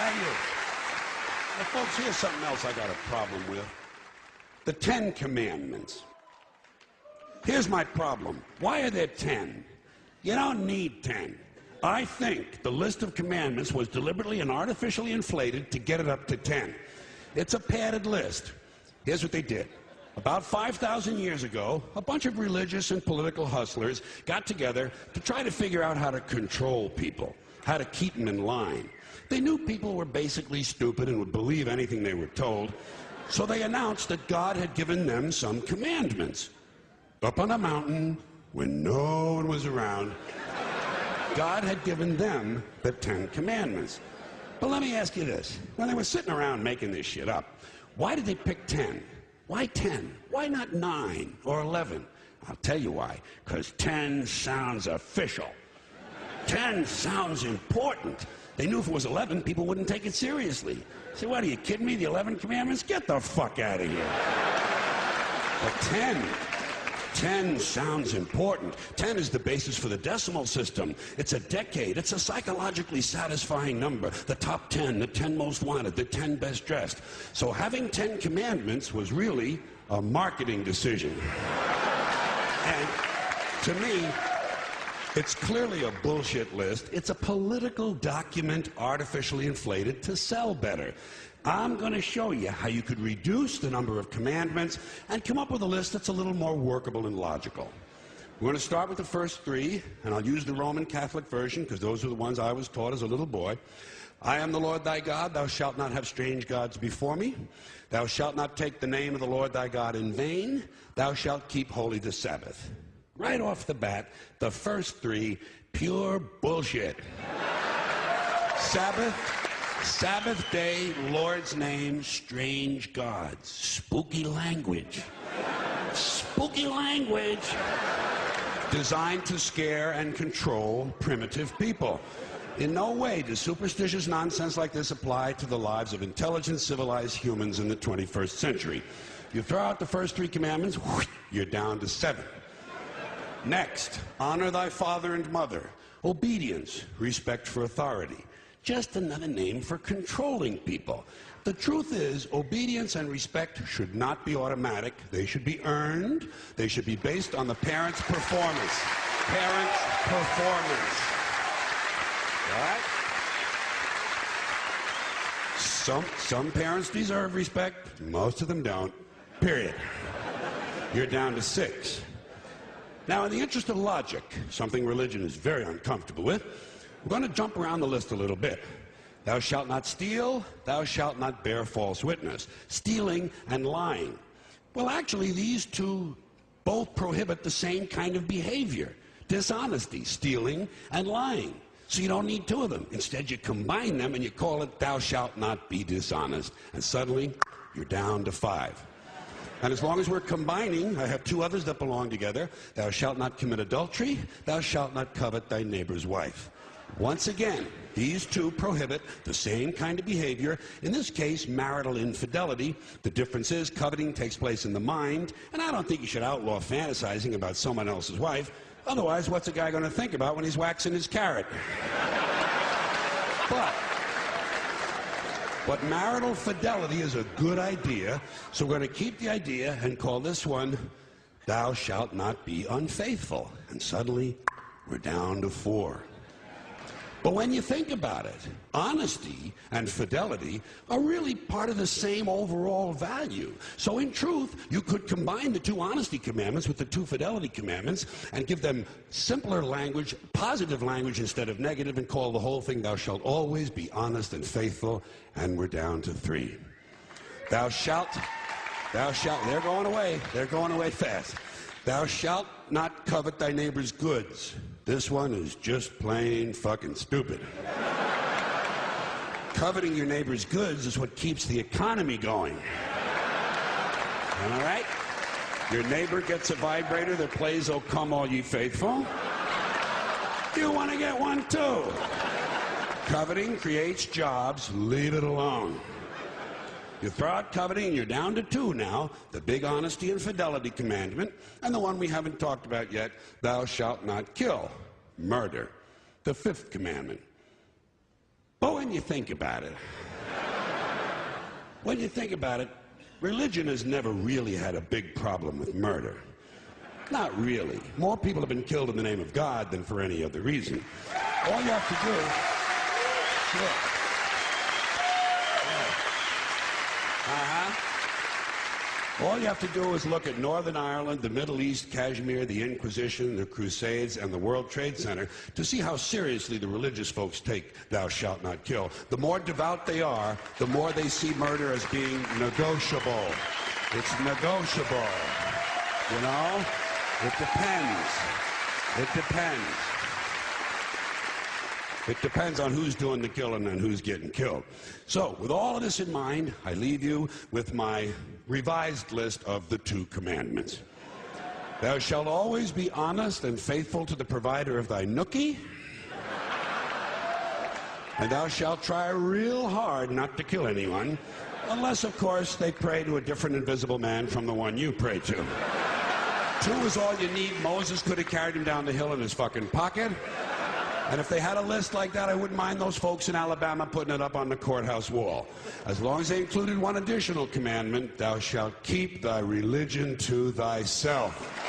value. Now, folks, here's something else I got a problem with. The 10 Commandments. Here's my problem. Why are there 10? You don't need 10. I think the list of commandments was deliberately and artificially inflated to get it up to 10. It's a padded list. Here's what they did. About 5,000 years ago, a bunch of religious and political hustlers got together to try to figure out how to control people, how to keep them in line. They knew people were basically stupid and would believe anything they were told, so they announced that God had given them some commandments. Up on a mountain, when no one was around, God had given them the 10 Commandments. But let me ask you this. When they were sitting around making this shit up, why did they pick 10? Why 10? Why not 9 or 11? I'll tell you why. Because 10 sounds official. 10 sounds important. They knew if it was 11, people wouldn't take it seriously. Say, what, are you kidding me? The 11 Commandments? Get the fuck out of here. But 10 sounds important. 10 is the basis for the decimal system. It's a decade. It's a psychologically satisfying number. The top 10, the 10 most wanted, the 10 best dressed. So having 10 commandments was really a marketing decision. And to me, it's clearly a bullshit list. It's a political document artificially inflated to sell better. I'm going to show you how you could reduce the number of commandments and come up with a list that's a little more workable and logical. We're going to start with the first 3, and I'll use the Roman Catholic version because those are the ones I was taught as a little boy. I am the Lord thy God. Thou shalt not have strange gods before me. Thou shalt not take the name of the Lord thy God in vain. Thou shalt keep holy the Sabbath. Right off the bat, the first 3, pure bullshit. Sabbath day, Lord's name, strange gods. Spooky language. Spooky language. Designed to scare and control primitive people. In no way does superstitious nonsense like this apply to the lives of intelligent, civilized humans in the 21st century. You throw out the first 3 commandments, you're down to 7. Next, honor thy father and mother. Obedience, respect for authority. Just another name for controlling people. The truth is, obedience and respect should not be automatic. They should be earned. They should be based on the parent's performance. Parent's performance. All right? Some parents deserve respect. Most of them don't. Period. You're down to 6. Now, in the interest of logic, something religion is very uncomfortable with, we're going to jump around the list a little bit. Thou shalt not steal. Thou shalt not bear false witness. Stealing and lying. Well, actually, these two both prohibit the same kind of behavior. Dishonesty, stealing, and lying. So you don't need 2 of them. Instead, you combine them and you call it thou shalt not be dishonest. And suddenly, you're down to 5. And as long as we're combining, I have 2 others that belong together. Thou shalt not commit adultery. Thou shalt not covet thy neighbor's wife. Once again, these 2 prohibit the same kind of behavior, in this case, marital infidelity. The difference is coveting takes place in the mind, and I don't think you should outlaw fantasizing about someone else's wife. Otherwise, what's a guy going to think about when he's waxing his carrot? But marital fidelity is a good idea, so we're going to keep the idea and call this one, thou shalt not be unfaithful. And suddenly, we're down to 4. But when you think about it, honesty and fidelity are really part of the same overall value. So in truth, you could combine the 2 honesty commandments with the 2 fidelity commandments and give them simpler language, positive language instead of negative, and call the whole thing, thou shalt always be honest and faithful, and we're down to 3. Thou shalt, they're going away fast. Thou shalt not covet thy neighbor's goods. This one is just plain fucking stupid. Coveting your neighbor's goods is what keeps the economy going. All right? Your neighbor gets a vibrator that plays "O Come All Ye Faithful." You want to get one too. Coveting creates jobs. Leave it alone. You throw out coveting, you're down to 2 now, the big honesty and fidelity commandment, and the one we haven't talked about yet, thou shalt not kill, murder, the 5th commandment. But when when you think about it, religion has never really had a big problem with murder. Not really. More people have been killed in the name of God than for any other reason. All you have to do... Sure. All you have to do is look at Northern Ireland, the Middle East, Kashmir, the Inquisition, the Crusades, and the World Trade Center to see how seriously the religious folks take "thou shalt not kill." The more devout they are, the more they see murder as being negotiable. It's negotiable. You know? It depends. It depends. It depends on who's doing the killing and who's getting killed. So, with all of this in mind, I leave you with my revised list of the 2 commandments. Thou shalt always be honest and faithful to the provider of thy nookie. And thou shalt try real hard not to kill anyone, unless, of course, they pray to a different invisible man from the one you pray to. 2 is all you need. Moses could have carried him down the hill in his fucking pocket. And if they had a list like that, I wouldn't mind those folks in Alabama putting it up on the courthouse wall. As long as they included one additional commandment, thou shalt keep thy religion to thyself.